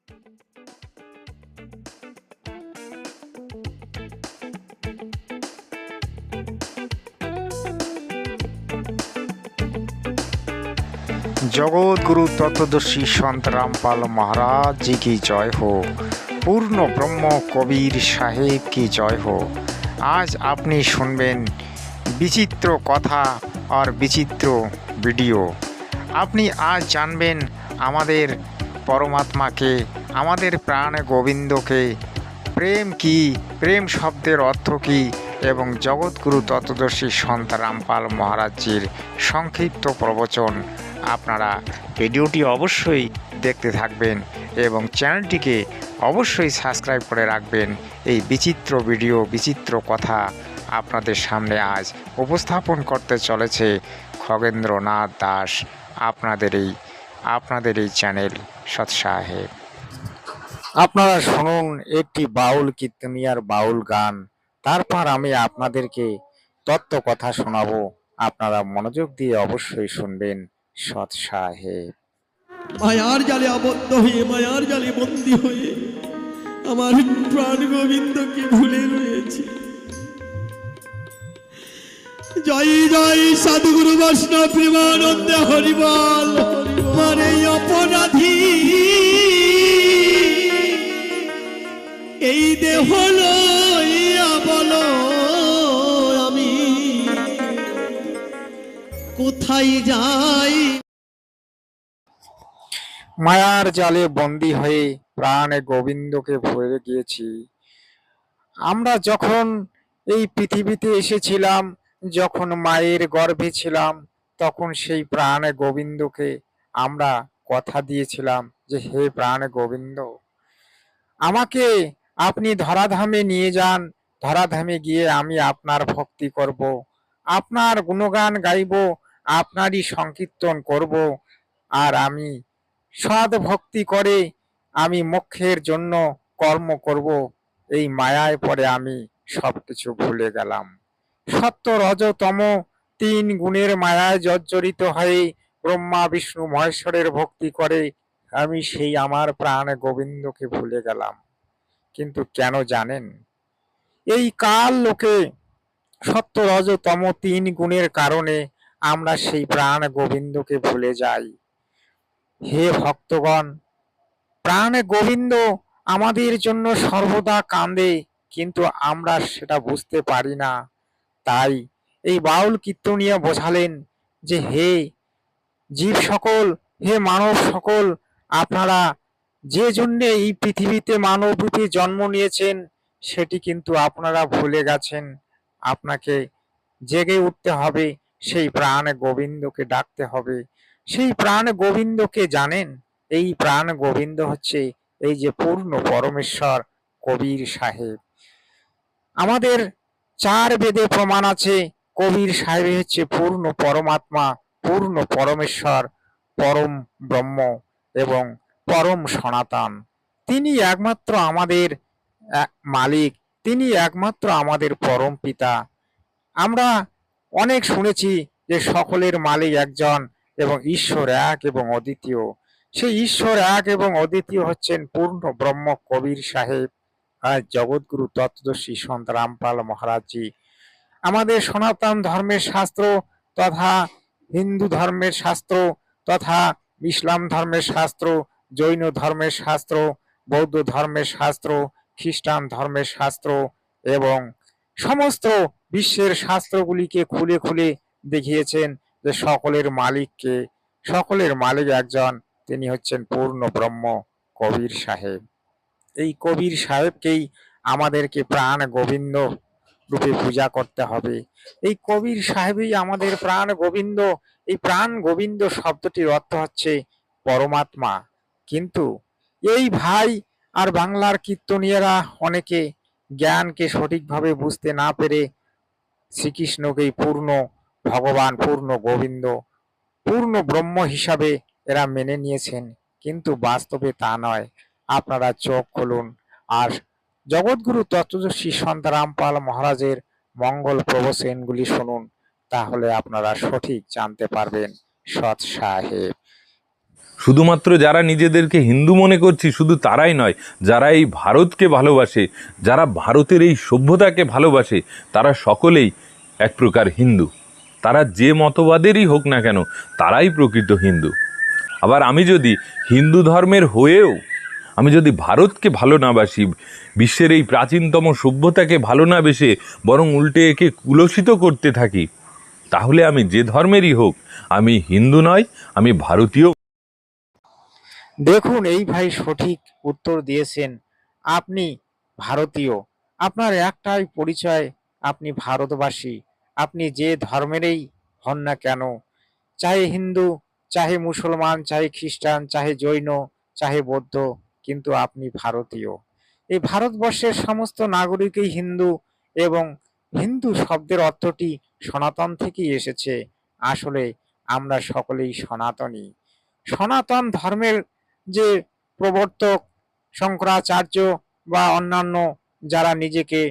जगत गुरु तत्वदर्शी संत रामपाल महाराज जी की जय हो। पूर्ण ब्रह्म कबीर साहेब की जय हो। आज আপনি শুনবেন বিচিত্র কথা আর বিচিত্র ভিডিও। আপনি আজ জানবেন আমাদের পরমাত্মাকে, আমাদের প্রাণ গোবিন্দকে, প্রেম কি, প্রেম শব্দের অর্থ কী এবং জগৎগুরু তত্ত্বদর্শী সন্ত রামপাল মহারাজজির সংক্ষিপ্ত প্রবচন। আপনারা ভিডিওটি অবশ্যই দেখতে থাকবেন এবং চ্যানেলটিকে অবশ্যই সাবস্ক্রাইব করে রাখবেন। এই বিচিত্র ভিডিও, বিচিত্র কথা আপনাদের সামনে আজ উপস্থাপন করতে চলেছে খগেন্দ্রনাথ দাস, আপনাদের এই চ্যানেল সৎ সাহেব। আপনারা শুনুন একটি বাউল কীর্তনিয়ার বাউল গান, তারপর আমি আপনাদেরকে তত্ত্ব কথা শোনাবো। আপনারা মনোযোগ দিয়ে অবশ্যই শুনবেন সৎ সাহেব। মায়ার জালে আবদ্ধ হয়ে, মায়ার জালে বন্দী হয়ে আমার প্রাণ গোবিন্দকে ভুলে রয়েছে। জয় জয় সাধুগুরু বৈষ্ণব প্রেমানন্দে হরিবল। মারে অপরাধী এই দেহ লইয়া বলো আমি কোথায় যাই। মায়ার জালে বন্দী হয়ে প্রাণ গোবিন্দকে ভুলে গিয়েছি। আমরা যখন এই পৃথিবীতে এসেছিলাম, যখন মায়ের গর্ভে ছিলাম, তখন সেই প্রাণ গোবিন্দকে আমরা কথা দিয়েছিলাম যে হে প্রাণ গোবিন্দ, আমাকে আপনি ধরাধামে নিয়ে যান। ধরাধামে গিয়ে আমি আপনার ভক্তি করব, আপনার গুণগান গাইব, আপনারই সংকীর্তন করব, আর আমি সৎ ভক্তি করে আমি মোক্ষের জন্য কর্ম করব। এই মায়ায় পরে আমি সবকিছু ভুলে গেলাম। সত্য রজ তম তিন গুণের মায়ায় জর্জরিত হয়ে ব্রহ্মা বিষ্ণু মহেশ্বরের ভক্তি করে আমি সেই আমার প্রাণ গোবিন্দকে ভুলে গেলাম। কিন্তু কেন জানেন? এই কাল লোকে সত্য রজ তম তিন গুণের কারণে আমরা সেই প্রাণ গোবিন্দকে ভুলে যাই। হে ভক্তগণ, প্রাণ গোবিন্দ আমাদের জন্য সর্বদা কাঁদে, কিন্তু আমরা সেটা বুঝতে পারি না। তাই এই বাউল কীর্তনিয়া বোঝালেন যে হে জীব সকল, হে মানব সকল, আপনারা যে জন্য এই পৃথিবীতে মানব রূপে জন্ম নিয়েছেন সেটি কিন্তু আপনারা ভুলে গেছেন। আপনাকে জেগে উঠতে হবে, সেই প্রাণ গোবিন্দকে ডাকতে হবে। সেই প্রাণ গোবিন্দকে জানেন? এই প্রাণ গোবিন্দ হচ্ছে এই যে পূর্ণ পরমেশ্বর কবির সাহেব। আমাদের চার বেদে প্রমাণ আছে কবির সাহেব হচ্ছে পূর্ণ পরমাত্মা, পূর্ণ পরমেশ্বর, পরম ব্রহ্ম এবং পরম সনাতন। তিনি একমাত্র আমাদের মালিক, তিনি একমাত্র আমাদের পরম পিতা। আমরা অনেক শুনেছি যে সকলের মালিক একজন এবং ঈশ্বর এক এবং অদ্বিতীয়। সেই ঈশ্বর এক এবং অদ্বিতীয় হচ্ছেন পূর্ণ ব্রহ্ম কবির সাহেব আর জগৎগুরু তত্ত্বদর্শী সন্ত রামপাল মহারাজজি। আমাদের সনাতন ধর্মের শাস্ত্র তথা হিন্দু ধর্মের শাস্ত্র তথা ইসলাম ধর্মের শাস্ত্র, জৈন ধর্মের শাস্ত্র, বৌদ্ধ ধর্মের শাস্ত্র, খ্রিস্টান ধর্মের শাস্ত্র এবং সমস্ত বিশ্বের শাস্ত্রগুলিকে খুলে খুলে দেখিয়েছেন যে সকলের মালিককে, সকলের মালিক একজন, তিনি হচ্ছেন পূর্ণ ব্রহ্ম কবির সাহেব। এই কবির সাহেবকেই আমাদেরকে প্রাণ গোবিন্দ রূপে পূজা করতে হবে। এই কবির সাহেবই আমাদের প্রাণ গোবিন্দ। এই প্রাণ গোবিন্দ শব্দটির অর্থ হচ্ছে পরমাত্মা। কিন্তু এই ভাই আর বাংলার কীর্তনীয়রা অনেকে জ্ঞানকে সঠিকভাবে বুঝতে না পেরে শ্রীকৃষ্ণকেই পূর্ণ ভগবান, পূর্ণ গোবিন্দ, পূর্ণ ব্রহ্ম হিসাবে এরা মেনে নিয়েছেন, কিন্তু বাস্তবে তা নয়। আপনারা চোখ খুলুন আর জগৎগুরু তত্ত্বদর্শী সন্ত রামপাল মহারাজের মঙ্গল প্রবচনগুলি শুনুন, তাহলে আপনারা সঠিক জানতে পারবেন সৎ সাহেব। শুধুমাত্র যারা নিজেদেরকে হিন্দু মনে করছি শুধু তারাই নয়, যারা এই ভারতকে ভালোবাসে, যারা ভারতের এই সভ্যতাকে ভালোবাসে, তারা সকলেই এক প্রকার হিন্দু। তারা যে মতবাদেরই হোক না কেন, তারাই প্রকৃত হিন্দু। আবার আমি যদি হিন্দু ধর্মের হয়েও আমি যদি ভারতকে ভালো না বাসি, বিশ্বের এই প্রাচীনতম সভ্যতাকে ভালো না বেসে বরং উল্টে একে কুলসিত করতে থাকি, তাহলে আমি যে ধর্মেরই হোক, আমি হিন্দু নয়, আমি ভারতীয়। দেখুন, এই ভাই সঠিক উত্তর দিয়েছেন। আপনি ভারতীয়। আপনার একটাই পরিচয়, আপনি ভারতবাসী। আপনি যে ধর্মেরই হন না কেন, চাহে হিন্দু, চাহে মুসলমান, চাহে খ্রিস্টান, চাহে জৈন, চাহে বৌদ্ধ, কিন্তু আপনি ভারতীয়। এই ভারতবর্ষের সমস্ত নাগরিকই হিন্দু, এবং হিন্দু শব্দের অর্থটি সনাতন থেকেই এসেছে। আসলে আমরা সকলেই সনাতনী। সনাতন ধর্মের যে প্রবর্তক শঙ্করাচার্য বা অন্যান্য যারা নিজেকে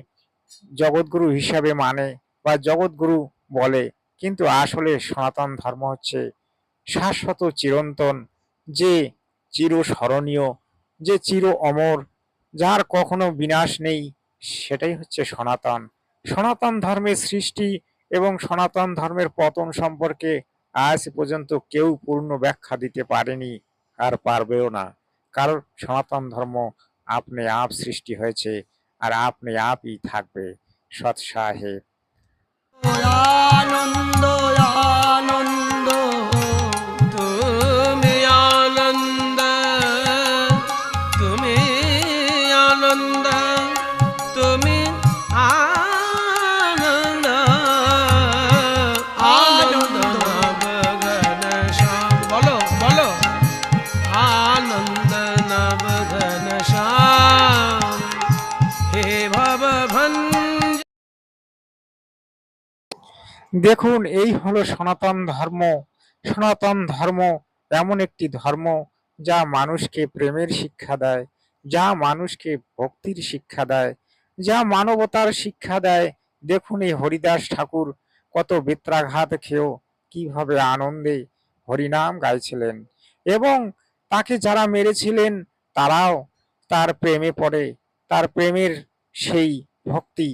জগৎগুরু হিসাবে মানে বা জগৎগুরু বলে, কিন্তু আসলে সনাতন ধর্ম হচ্ছে শাশ্বত চিরন্তন, যে চিরস্মরণীয়, যে চির অমর, যার কখনো বিনাশ নেই, সেটাই হচ্ছে সনাতন। সনাতন ধর্মের সৃষ্টি এবং সনাতন ধর্মের পতন সম্পর্কে আজ পর্যন্ত কেউ পূর্ণ ব্যাখ্যা দিতে পারেনি, আর পারবেও না। কারণ সনাতন ধর্ম আপনি আপ সৃষ্টি হয়েছে, আর আপনি আপই থাকবে। সৎ সাহেব। আনন্দ আনন্দ তুমি আনন্দ, তুমি আনন্দ, তুমি আনন্দ, আনন্দ নবঘন শ্যাম। বলো বলো, আনন্দ নবঘন শ্যাম হে ভবভঞ্জ। দেখুন, এই হলো সনাতন ধর্ম। সনাতন ধর্ম এমন একটি ধর্ম যা মানুষকে প্রেমের শিক্ষা দেয়, যা মানুষকে ভক্তির শিক্ষা দেয়, যা মানবতার শিক্ষা দেয়। দেখুন, এই হরিদাস ঠাকুর কত বেত্রাঘাত খেয়েও কিভাবে আনন্দে হরিনাম গাইছিলেন, এবং তাকে যারা মেরেছিলেন তারাও তার প্রেমে পড়ে, তার প্রেমের সেই ভক্তি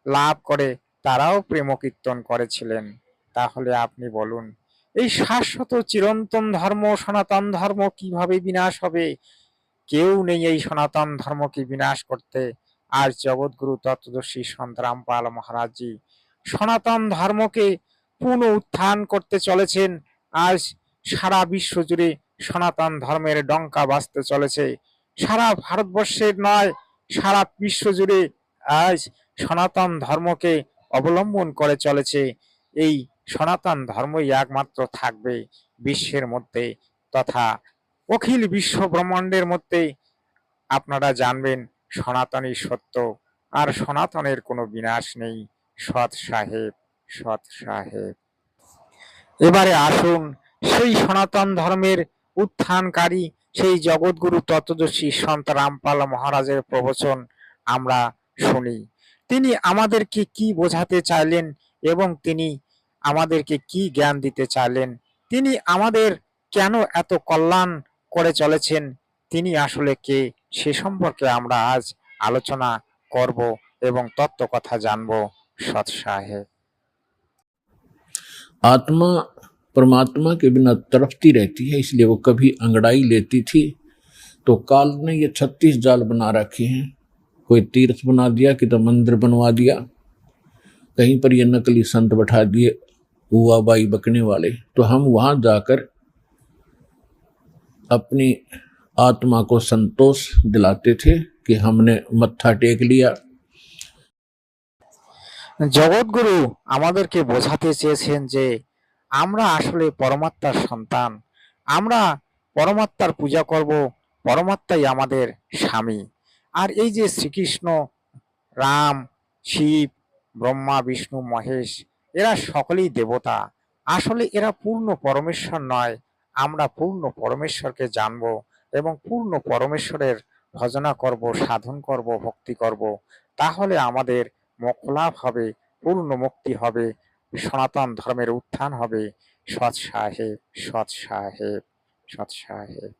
লাভ করে তারাও প্রেম কীর্তন করেছিলেন। তাহলে আপনি বলুন, এই শাশ্বত চিরন্তন ধর্ম সনাতন ধর্ম কিভাবে বিনাশ হবে? কেউ নেই এই সনাতন ধর্মকে বিনাশ করতে। আজ জগৎগুরু তত্ত্বদর্শী সন্ত রামপাল মহারাজজি সনাতন ধর্মকে পুনঃ উত্থান করতে চলেছেন। আজ সারা বিশ্ব জুড়ে সনাতন ধর্মের ডঙ্কা বাজতে চলেছে। সারা ভারতবর্ষের নয়, সারা বিশ্ব জুড়ে আজ সনাতন ধর্মকে অবলম্বন করে চলেছে। এই সনাতন ধর্মই একমাত্র থাকবে বিশ্বের মধ্যে, তথা অখিল বিশ্ব ব্রহ্মাণ্ডের মধ্যে। আপনারা জানবেন সনাতনই সত্য, আর সনাতনের কোনো বিনাশ নেই। সৎ সাহেব, সৎ সাহেব। এবারে আসুন, সেই সনাতন ধর্মের উত্থানকারী সেই জগৎগুরু তত্ত্বদর্শী সন্ত রামপাল মহারাজের প্রবচন আমরা শুনি। তিনি আমাদেরকে কি বোঝাতে চাইলেন, এবং তিনি আমাদেরকে কি জ্ঞান দিতে চাইলেন, তিনি আমাদের কেন এত কল্যাণ করে চলেছেন, তিনি আসলে কে, সে সম্পর্কে আমরা আজ আলোচনা করব এবং তত্ত্ব কথা জানবো। সৎ সাহেব। आत्मा परमात्मा के बिना तड़पती रहती है, इसलिए वो कभी अंगड़ाई लेती थी तो काल ने ये 36 जाल बना रखे हैं। कोई तीर्थ बना दिया, कि तो मंदिर बनवा दिया, कहीं पर ये नकली संत बैठा दिए हुआ बाई बकने वाले। तो हम वहां जाकर अपनी आत्मा को संतोष दिलाते थे कि हमने मत्था टेक लिया। জগৎগুরু আমাদেরকে বোঝাতে চেয়েছেন যে আমরা আসলে পরমাত্মার সন্তান। আমরা পরমাত্মার পূজা করব, পরমাত্মাই আমাদের স্বামী। আর এই যে শ্রীকৃষ্ণ, রাম, শিব, ব্রহ্মা, বিষ্ণু, মহেশ, এরা সকলেই দেবতা। আসলে এরা পূর্ণ পরমেশ্বর নয়। আমরা পূর্ণ পরমেশ্বরকে জানব এবং পূর্ণ পরমেশ্বরের ভজনা করব, সাধন করব, ভক্তি করব। তাহলে আমাদের মোক্ষ লাভ হবে, পূর্ণ মুক্তি হবে, সনাতন ধর্মের উত্থান হবে। সৎ সাহেব, সৎ সাহেব, সৎ সাহেব।